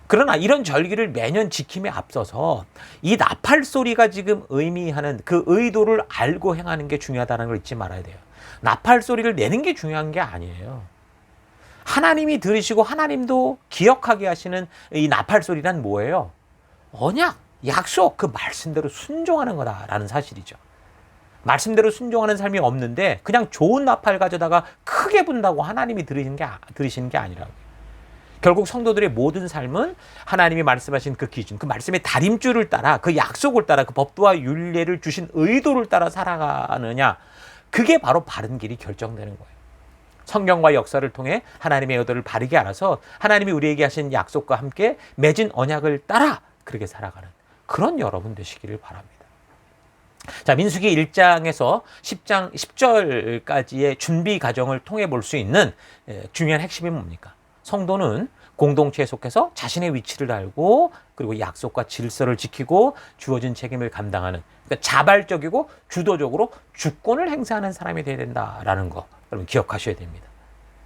그러나 이런 절기를 매년 지킴에 앞서서 이 나팔 소리가 지금 의미하는 그 의도를 알고 행하는 게 중요하다는 걸 잊지 말아야 돼요. 나팔 소리를 내는 게 중요한 게 아니에요. 하나님이 들으시고 하나님도 기억하게 하시는 이 나팔 소리란 뭐예요? 언약, 약속, 그 말씀대로 순종하는 거다라는 사실이죠. 말씀대로 순종하는 삶이 없는데 그냥 좋은 나팔 가져다가 크게 분다고 하나님이 들으시는 게 아니라고요. 결국 성도들의 모든 삶은 하나님이 말씀하신 그 기준, 그 말씀의 다림줄을 따라 그 약속을 따라 그 법도와 율례를 주신 의도를 따라 살아가느냐, 그게 바로 바른 길이 결정되는 거예요. 성경과 역사를 통해 하나님의 의도를 바르게 알아서 하나님이 우리에게 하신 약속과 함께 맺은 언약을 따라 그렇게 살아가는 그런 여러분 되시기를 바랍니다. 자, 민수기 1장에서 10장 10절까지의 준비 과정을 통해 볼 수 있는 중요한 핵심이 뭡니까? 성도는 공동체에 속해서 자신의 위치를 알고 그리고 약속과 질서를 지키고 주어진 책임을 감당하는, 그러니까 자발적이고 주도적으로 주권을 행사하는 사람이 되어야 된다라는 거 여러분 기억하셔야 됩니다.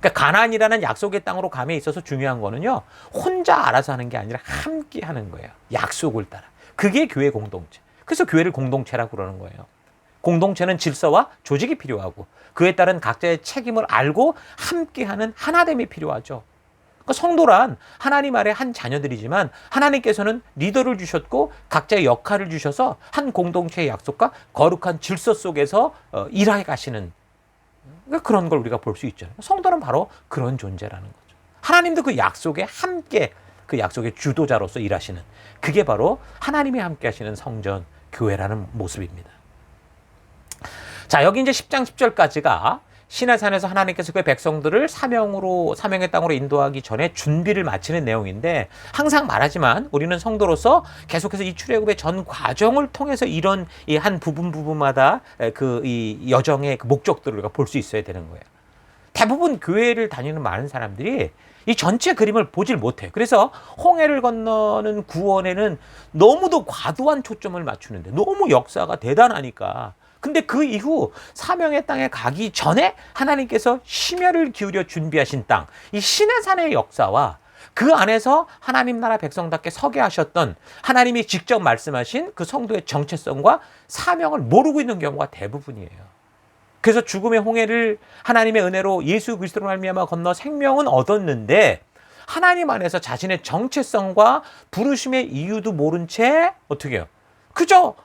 그러니까 가나안이라는 약속의 땅으로 감에 있어서 중요한 거는요, 혼자 알아서 하는 게 아니라 함께 하는 거예요. 약속을 따라. 그게 교회 공동체. 그래서 교회를 공동체라고 그러는 거예요. 공동체는 질서와 조직이 필요하고 그에 따른 각자의 책임을 알고 함께하는 하나됨이 필요하죠. 그러니까 성도란 하나님 아래 한 자녀들이지만 하나님께서는 리더를 주셨고 각자의 역할을 주셔서 한 공동체의 약속과 거룩한 질서 속에서 일하게 가시는, 그러니까 그런 걸 우리가 볼 수 있잖아요. 성도는 바로 그런 존재라는 거죠. 하나님도 그 약속에 함께 그 약속의 주도자로서 일하시는, 그게 바로 하나님이 함께 하시는 성전, 교회라는 모습입니다. 자, 여기 이제 10장 10절까지가 시내산에서 하나님께서 그 백성들을 사명의 땅으로 인도하기 전에 준비를 마치는 내용인데, 항상 말하지만 우리는 성도로서 계속해서 이 출애굽의 전 과정을 통해서 이런 이 한 부분마다 이 여정의 그 목적들을 우리가 볼 수 있어야 되는 거예요. 대부분 교회를 다니는 많은 사람들이 이 전체 그림을 보질 못해요. 그래서 홍해를 건너는 구원에는 너무도 과도한 초점을 맞추는데 너무 역사가 대단하니까. 근데 그 이후 사명의 땅에 가기 전에 하나님께서 심혈을 기울여 준비하신 땅, 이 시내산의 역사와 그 안에서 하나님 나라 백성답게 서게 하셨던 하나님이 직접 말씀하신 그 성도의 정체성과 사명을 모르고 있는 경우가 대부분이에요. 그래서 죽음의 홍해를 하나님의 은혜로 예수 그리스도로 말미암아 건너 생명은 얻었는데 하나님 안에서 자신의 정체성과 부르심의 이유도 모른 채 어떻게 해요? 그저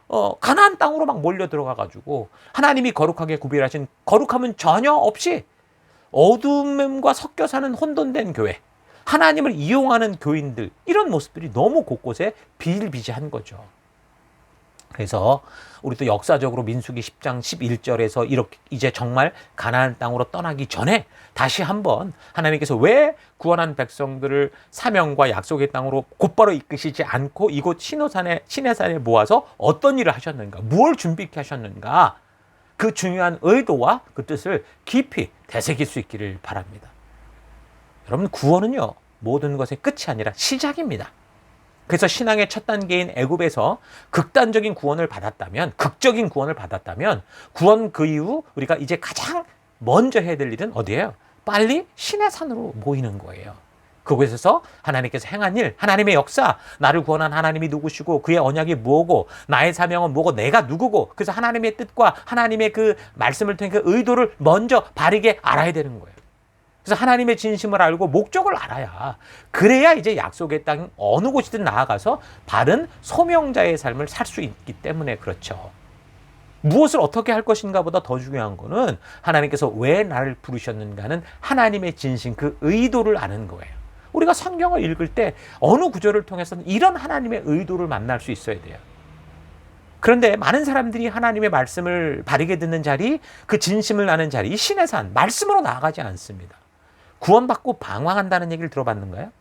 가나안 땅으로 막 몰려 들어가 가지고 하나님이 거룩하게 구별하신 거룩함은 전혀 없이 어둠과 섞여 사는 혼돈된 교회, 하나님을 이용하는 교인들, 이런 모습들이 너무 곳곳에 비일비재한 거죠. 그래서 우리도 역사적으로 민수기 10장 11절에서 이렇게 이제 정말 가나안 땅으로 떠나기 전에 다시 한번 하나님께서 왜 구원한 백성들을 사명과 약속의 땅으로 곧바로 이끄시지 않고 이곳 시내산에 모아서 어떤 일을 하셨는가, 무엇을 준비케 하셨는가, 그 중요한 의도와 그 뜻을 깊이 되새길 수 있기를 바랍니다. 여러분, 구원은요, 모든 것의 끝이 아니라 시작입니다. 그래서 신앙의 첫 단계인 애굽에서 극단적인 구원을 받았다면, 극적인 구원을 받았다면, 구원 그 이후 우리가 이제 가장 먼저 해야 될 일은 어디예요? 빨리 시내산으로 모이는 거예요. 그곳에서 하나님께서 행한 일, 하나님의 역사, 나를 구원한 하나님이 누구시고 그의 언약이 뭐고 나의 사명은 뭐고 내가 누구고, 그래서 하나님의 뜻과 하나님의 그 말씀을 통해 그 의도를 먼저 바르게 알아야 되는 거예요. 그래서 하나님의 진심을 알고 목적을 알아야, 그래야 이제 약속의 땅 어느 곳이든 나아가서 바른 소명자의 삶을 살 수 있기 때문에 그렇죠. 무엇을 어떻게 할 것인가 보다 더 중요한 거는 하나님께서 왜 나를 부르셨는가는 하나님의 진심, 그 의도를 아는 거예요. 우리가 성경을 읽을 때 어느 구절을 통해서는 이런 하나님의 의도를 만날 수 있어야 돼요. 그런데 많은 사람들이 하나님의 말씀을 바르게 듣는 자리, 그 진심을 아는 자리, 이 시내산, 말씀으로 나아가지 않습니다. 구원받고 방황한다는 얘기를 들어봤는가요?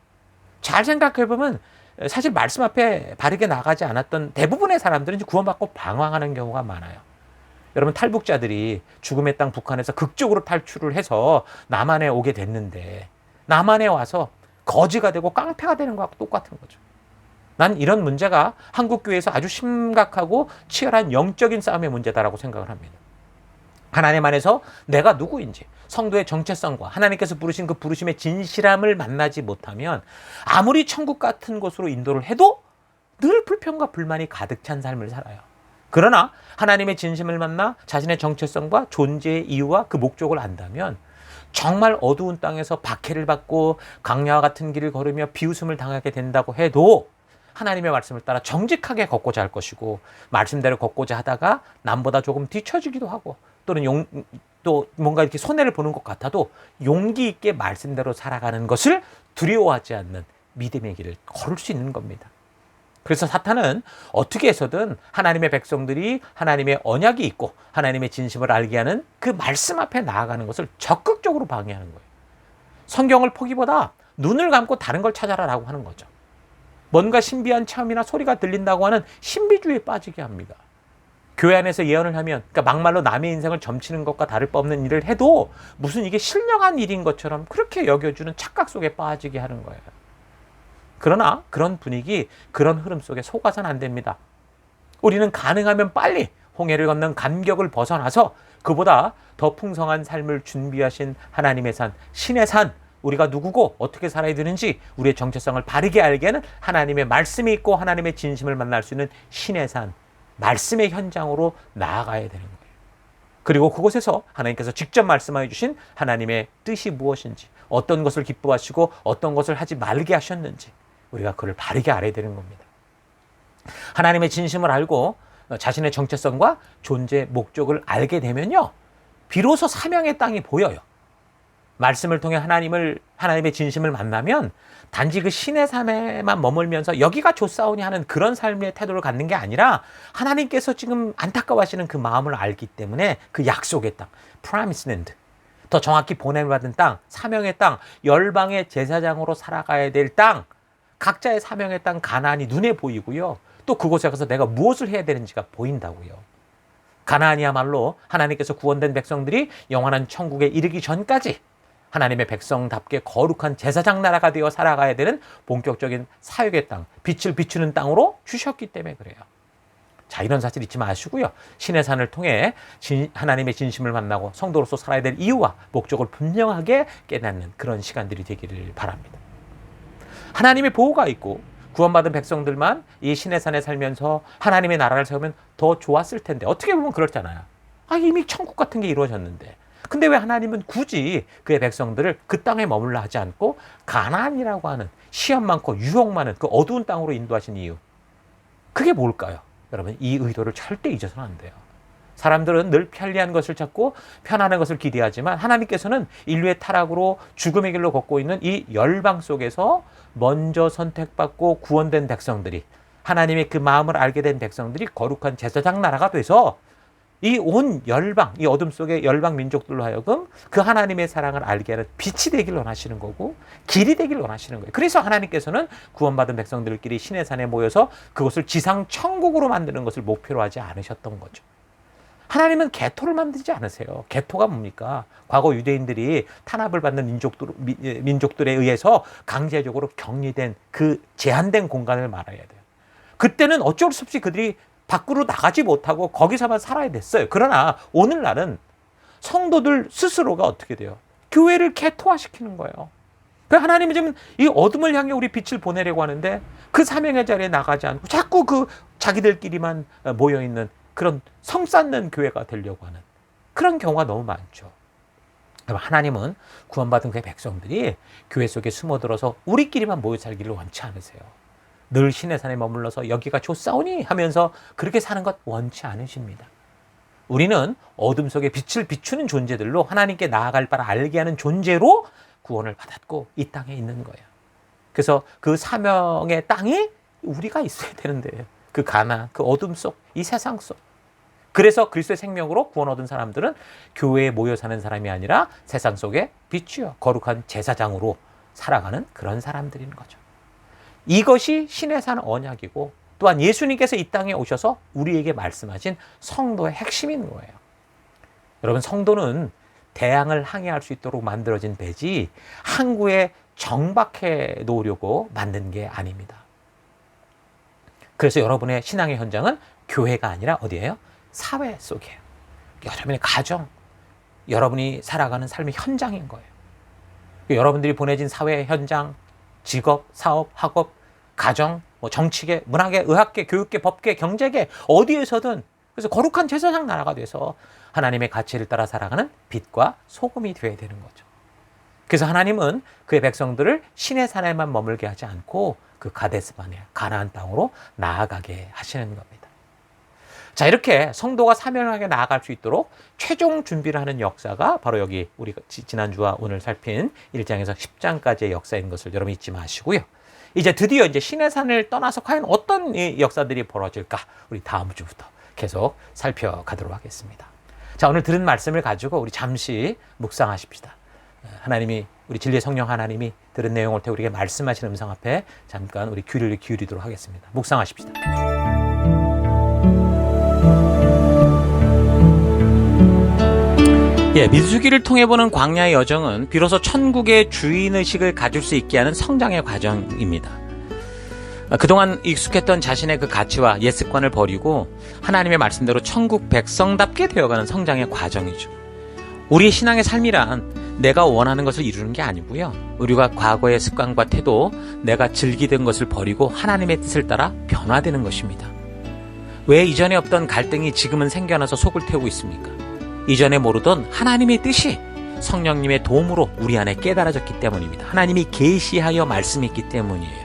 잘 생각해보면 사실 말씀 앞에 바르게 나가지 않았던 대부분의 사람들은 구원받고 방황하는 경우가 많아요. 여러분, 탈북자들이 죽음의 땅 북한에서 극적으로 탈출을 해서 남한에 오게 됐는데 남한에 와서 거지가 되고 깡패가 되는 거하고 똑같은 거죠. 난 이런 문제가 한국교회에서 아주 심각하고 치열한 영적인 싸움의 문제다라고 생각을 합니다. 하나님 안에서 내가 누구인지, 성도의 정체성과 하나님께서 부르신 그 부르심의 진실함을 만나지 못하면 아무리 천국 같은 곳으로 인도를 해도 늘 불평과 불만이 가득 찬 삶을 살아요. 그러나 하나님의 진심을 만나 자신의 정체성과 존재의 이유와 그 목적을 안다면 정말 어두운 땅에서 박해를 받고 강야와 같은 길을 걸으며 비웃음을 당하게 된다고 해도 하나님의 말씀을 따라 정직하게 걷고자 할 것이고, 말씀대로 걷고자 하다가 남보다 조금 뒤처지기도 하고 또는 또 뭔가 이렇게 손해를 보는 것 같아도 용기 있게 말씀대로 살아가는 것을 두려워하지 않는 믿음의 길을 걸을 수 있는 겁니다. 그래서 사탄은 어떻게 해서든 하나님의 백성들이 하나님의 언약이 있고 하나님의 진심을 알게 하는 그 말씀 앞에 나아가는 것을 적극적으로 방해하는 거예요. 성경을 포기보다 눈을 감고 다른 걸 찾아라라고 하는 거죠. 뭔가 신비한 체험이나 소리가 들린다고 하는 신비주의에 빠지게 합니다. 교회 안에서 예언을 하면, 그러니까 막말로 남의 인생을 점치는 것과 다를 바 없는 일을 해도 무슨 이게 신령한 일인 것처럼 그렇게 여겨주는 착각 속에 빠지게 하는 거예요. 그러나 그런 분위기, 그런 흐름 속에 속아서는 안 됩니다. 우리는 가능하면 빨리 홍해를 건넌 감격을 벗어나서 그보다 더 풍성한 삶을 준비하신 하나님의 산, 신의 산, 우리가 누구고 어떻게 살아야 되는지 우리의 정체성을 바르게 알게 하는 하나님의 말씀이 있고 하나님의 진심을 만날 수 있는 신의 산, 말씀의 현장으로 나아가야 되는 거예요. 그리고 그곳에서 하나님께서 직접 말씀해 주신 하나님의 뜻이 무엇인지, 어떤 것을 기뻐하시고 어떤 것을 하지 말게 하셨는지 우리가 그걸 바르게 알아야 되는 겁니다. 하나님의 진심을 알고 자신의 정체성과 존재 목적을 알게 되면요, 비로소 사명의 땅이 보여요. 말씀을 통해 하나님의 진심을 만나면 단지 그 신의 삶에만 머물면서 여기가 좋사오니 하는 그런 삶의 태도를 갖는 게 아니라 하나님께서 지금 안타까워하시는 그 마음을 알기 때문에 그 약속의 땅, Promised Land, 더 정확히 보냄을 받은 땅, 사명의 땅, 열방의 제사장으로 살아가야 될 땅, 각자의 사명의 땅 가나안이 눈에 보이고요. 또 그곳에 가서 내가 무엇을 해야 되는지가 보인다고요. 가나안이야말로 하나님께서 구원된 백성들이 영원한 천국에 이르기 전까지 하나님의 백성답게 거룩한 제사장 나라가 되어 살아가야 되는 본격적인 사역의 땅, 빛을 비추는 땅으로 주셨기 때문에 그래요. 자, 이런 사실 잊지 마시고요. 신의 산을 통해 하나님의 진심을 만나고 성도로서 살아야 될 이유와 목적을 분명하게 깨닫는 그런 시간들이 되기를 바랍니다. 하나님의 보호가 있고 구원받은 백성들만 이 신의 산에 살면서 하나님의 나라를 세우면 더 좋았을 텐데, 어떻게 보면 그렇잖아요. 이미 천국 같은 게 이루어졌는데, 근데 왜 하나님은 굳이 그의 백성들을 그 땅에 머물러 하지 않고 가나안이라고 하는 시험 많고 유혹 많은 그 어두운 땅으로 인도하신 이유, 그게 뭘까요? 여러분, 이 의도를 절대 잊어서는 안 돼요. 사람들은 늘 편리한 것을 찾고 편안한 것을 기대하지만 하나님께서는 인류의 타락으로 죽음의 길로 걷고 있는 이 열방 속에서 먼저 선택받고 구원된 백성들이, 하나님의 그 마음을 알게 된 백성들이 거룩한 제사장 나라가 돼서 이 온 열방, 이 어둠 속의 열방 민족들로 하여금 그 하나님의 사랑을 알게 하는 빛이 되길 원하시는 거고 길이 되길 원하시는 거예요. 그래서 하나님께서는 구원받은 백성들끼리 신의 산에 모여서 그것을 지상 천국으로 만드는 것을 목표로 하지 않으셨던 거죠. 하나님은 개토를 만들지 않으세요. 개토가 뭡니까? 과거 유대인들이 탄압을 받는 민족들에 의해서 강제적으로 격리된 그 제한된 공간을 말해야 돼요. 그때는 어쩔 수 없이 그들이 밖으로 나가지 못하고 거기서만 살아야 됐어요. 그러나 오늘날은 성도들 스스로가 어떻게 돼요? 교회를 개토화시키는 거예요. 하나님이 지금 이 어둠을 향해 우리 빛을 보내려고 하는데 그 사명의 자리에 나가지 않고 자꾸 그 자기들끼리만 모여있는 그런 성 쌓는 교회가 되려고 하는 그런 경우가 너무 많죠. 하나님은 구원받은 그의 백성들이 교회 속에 숨어들어서 우리끼리만 모여 살기를 원치 않으세요. 늘 신의 산에 머물러서 여기가 좋사오니 하면서 그렇게 사는 것 원치 않으십니다. 우리는 어둠 속에 빛을 비추는 존재들로 하나님께 나아갈 바를 알게 하는 존재로 구원을 받았고 이 땅에 있는 거예요. 그래서 그 사명의 땅이 우리가 있어야 되는데, 그 가나, 그 어둠 속, 이 세상 속. 그래서 그리스도의 생명으로 구원 얻은 사람들은 교회에 모여 사는 사람이 아니라 세상 속에 빛이요, 거룩한 제사장으로 살아가는 그런 사람들인 거죠. 이것이 신의 산 언약이고 또한 예수님께서 이 땅에 오셔서 우리에게 말씀하신 성도의 핵심인 거예요. 여러분, 성도는 대항을 항해할 수 있도록 만들어진 배지 항구에 정박해 놓으려고 만든 게 아닙니다. 그래서 여러분의 신앙의 현장은 교회가 아니라 어디예요? 사회 속이에요. 여러분의 가정, 여러분이 살아가는 삶의 현장인 거예요. 여러분들이 보내진 사회 현장, 직업, 사업, 학업, 가정, 정치계, 문화계, 의학계, 교육계, 법계, 경제계, 어디에서든 그래서 거룩한 제사장 나라가 돼서 하나님의 가치를 따라 살아가는 빛과 소금이 되어야 되는 거죠. 그래서 하나님은 그의 백성들을 신의 산에만 머물게 하지 않고 그 가데스바네, 가나안 땅으로 나아가게 하시는 겁니다. 자, 이렇게 성도가 사명하게 나아갈 수 있도록 최종 준비를 하는 역사가 바로 여기 우리가 지난주와 오늘 살핀 1장에서 10장까지의 역사인 것을 여러분 잊지 마시고요. 이제 드디어 신의 산을 떠나서 과연 어떤 역사들이 벌어질까? 우리 다음 주부터 계속 살펴가도록 하겠습니다. 자, 오늘 들은 말씀을 가지고 우리 잠시 묵상하십시다. 하나님이, 우리 진리의 성령 하나님이 들은 내용을 통해 우리에게 말씀하시는 음성 앞에 잠깐 우리 귀를 기울이도록 하겠습니다. 묵상하십시다. 민수기를 통해 보는 광야의 여정은 비로소 천국의 주인의식을 가질 수 있게 하는 성장의 과정입니다. 그동안 익숙했던 자신의 그 가치와 옛 습관을 버리고 하나님의 말씀대로 천국 백성답게 되어가는 성장의 과정이죠. 우리의 신앙의 삶이란 내가 원하는 것을 이루는 게 아니고요. 우리가 과거의 습관과 태도, 내가 즐기던 것을 버리고 하나님의 뜻을 따라 변화되는 것입니다. 왜 이전에 없던 갈등이 지금은 생겨나서 속을 태우고 있습니까? 이전에 모르던 하나님의 뜻이 성령님의 도움으로 우리 안에 깨달아졌기 때문입니다. 하나님이 계시하여 말씀했기 때문이에요.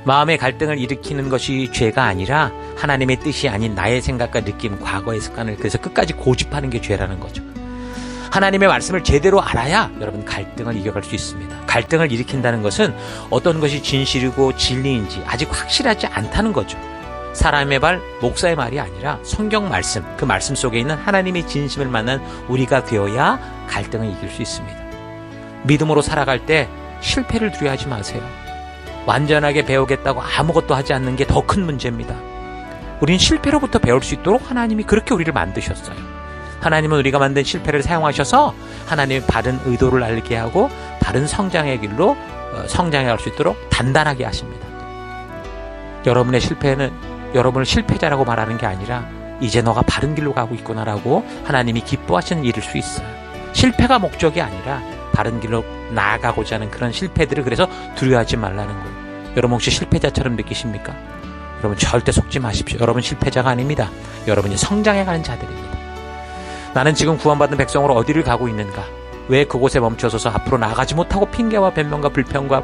마음의 갈등을 일으키는 것이 죄가 아니라 하나님의 뜻이 아닌 나의 생각과 느낌, 과거의 습관을 그래서 끝까지 고집하는 게 죄라는 거죠. 하나님의 말씀을 제대로 알아야 여러분 갈등을 이겨갈 수 있습니다. 갈등을 일으킨다는 것은 어떤 것이 진실이고 진리인지 아직 확실하지 않다는 거죠. 사람의 말, 목사의 말이 아니라 성경 말씀, 그 말씀 속에 있는 하나님의 진심을 만난 우리가 되어야 갈등을 이길 수 있습니다. 믿음으로 살아갈 때 실패를 두려워하지 마세요. 완전하게 배우겠다고 아무것도 하지 않는 게 더 큰 문제입니다. 우린 실패로부터 배울 수 있도록 하나님이 그렇게 우리를 만드셨어요. 하나님은 우리가 만든 실패를 사용하셔서 하나님의 바른 의도를 알게 하고 바른 성장의 길로 성장해 갈 수 있도록 단단하게 하십니다. 여러분의 실패는 여러분을 실패자라고 말하는 게 아니라 이제 너가 바른 길로 가고 있구나라고 하나님이 기뻐하시는 일일 수 있어요. 실패가 목적이 아니라 바른 길로 나아가고자 하는 그런 실패들을 그래서 두려워하지 말라는 거예요. 여러분 혹시 실패자처럼 느끼십니까? 여러분 절대 속지 마십시오. 여러분 실패자가 아닙니다. 여러분이 성장해가는 자들입니다. 나는 지금 구원받은 백성으로 어디를 가고 있는가? 왜 그곳에 멈춰서서 앞으로 나아가지 못하고 핑계와 변명과 불평과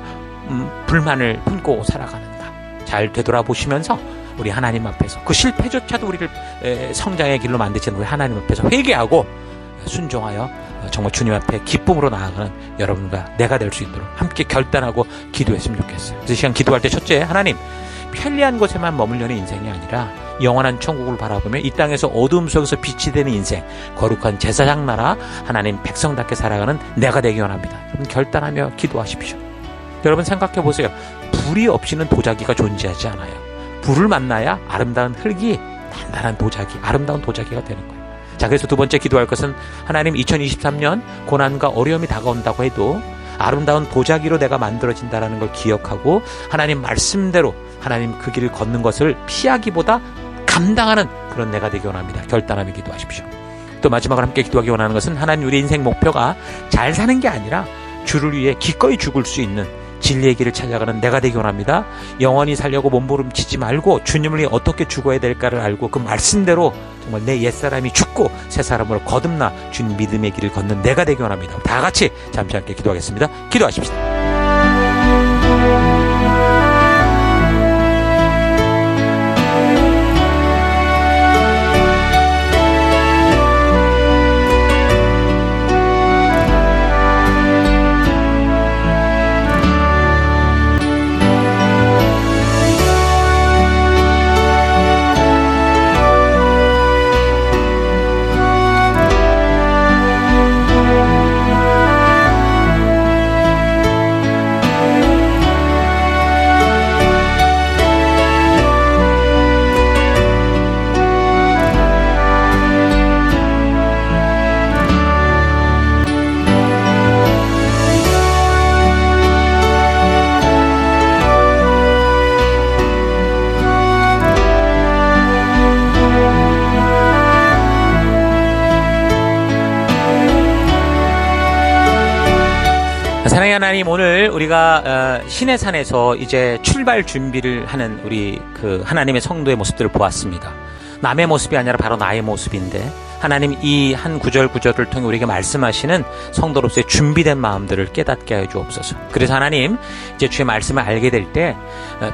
불만을 품고 살아가는가? 잘 되돌아보시면서 우리 하나님 앞에서 그 실패조차도 우리를 성장의 길로 만드시는 우리 하나님 앞에서 회개하고 순종하여 정말 주님 앞에 기쁨으로 나아가는 여러분과 내가 될 수 있도록 함께 결단하고 기도했으면 좋겠어요. 그래서 이 시간 기도할 때 첫째, 하나님 편리한 곳에만 머물려는 인생이 아니라 영원한 천국을 바라보며 이 땅에서 어두움 속에서 빛이 되는 인생, 거룩한 제사장 나라 하나님 백성답게 살아가는 내가 되기 원합니다. 여러분 결단하며 기도하십시오. 여러분 생각해 보세요. 불이 없이는 도자기가 존재하지 않아요. 불을 만나야 아름다운 흙이 단단한 도자기, 아름다운 도자기가 되는 거예요. 자, 그래서 두 번째 기도할 것은 하나님 2023년 고난과 어려움이 다가온다고 해도 아름다운 도자기로 내가 만들어진다는 걸 기억하고 하나님 말씀대로 하나님 그 길을 걷는 것을 피하기보다 감당하는 그런 내가 되기 원합니다. 결단하며 기도하십시오. 또 마지막으로 함께 기도하기 원하는 것은 하나님 우리 인생 목표가 잘 사는 게 아니라 주를 위해 기꺼이 죽을 수 있는 진리의 길을 찾아가는 내가 되기 원합니다. 영원히 살려고 몸부림치지 말고 주님을 위해 어떻게 죽어야 될까를 알고 그 말씀대로 정말 내 옛사람이 죽고 새 사람으로 거듭나 주님 믿음의 길을 걷는 내가 되기 원합니다. 다 같이 잠시 함께 기도하겠습니다. 기도하십시다. 사랑의 하나님, 오늘 우리가 시내산에서 이제 출발 준비를 하는 우리 그 하나님의 성도의 모습들을 보았습니다. 남의 모습이 아니라 바로 나의 모습인데 하나님 이 한 구절 구절을 통해 우리에게 말씀하시는 성도로서의 준비된 마음들을 깨닫게 하여 주옵소서. 그래서 하나님 이제 주의 말씀을 알게 될 때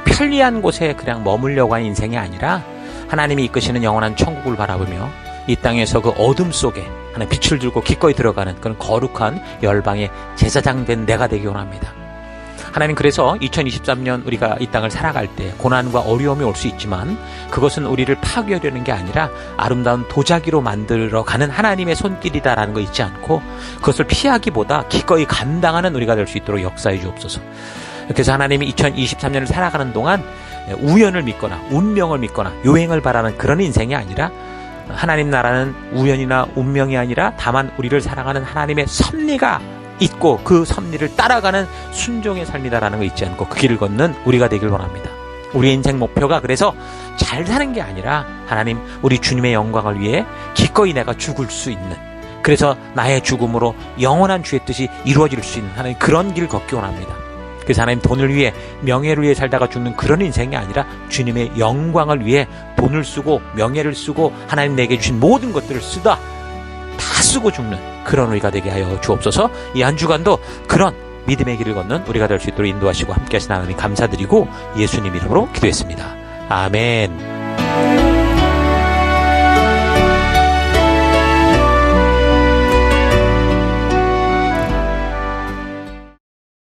편리한 곳에 그냥 머물려고 하는 인생이 아니라 하나님이 이끄시는 영원한 천국을 바라보며 이 땅에서 그 어둠 속에 하나님 빛을 들고 기꺼이 들어가는 그런 거룩한 열방의 제사장 된 내가 되기 원합니다. 하나님, 그래서 2023년 우리가 이 땅을 살아갈 때 고난과 어려움이 올 수 있지만 그것은 우리를 파괴하려는 게 아니라 아름다운 도자기로 만들어가는 하나님의 손길이다라는 거 잊지 않고 그것을 피하기보다 기꺼이 감당하는 우리가 될 수 있도록 역사해 주옵소서. 그래서 하나님이 2023년을 살아가는 동안 우연을 믿거나 운명을 믿거나 요행을 바라는 그런 인생이 아니라 하나님 나라는 우연이나 운명이 아니라 다만 우리를 사랑하는 하나님의 섭리가 있고 그 섭리를 따라가는 순종의 삶이다라는 거 잊지 않고 그 길을 걷는 우리가 되길 원합니다. 우리의 인생 목표가 그래서 잘 사는 게 아니라 하나님 우리 주님의 영광을 위해 기꺼이 내가 죽을 수 있는, 그래서 나의 죽음으로 영원한 주의 뜻이 이루어질 수 있는 하나님 그런 길 걷기 원합니다. 그래서 하나님 돈을 위해 명예를 위해 살다가 죽는 그런 인생이 아니라 주님의 영광을 위해 돈을 쓰고 명예를 쓰고 하나님 내게 주신 모든 것들을 쓰다 다 쓰고 죽는 그런 우리가 되게 하여 주옵소서. 이 한 주간도 그런 믿음의 길을 걷는 우리가 될 수 있도록 인도하시고 함께 하신 하나님 감사드리고 예수님 이름으로 기도했습니다. 아멘.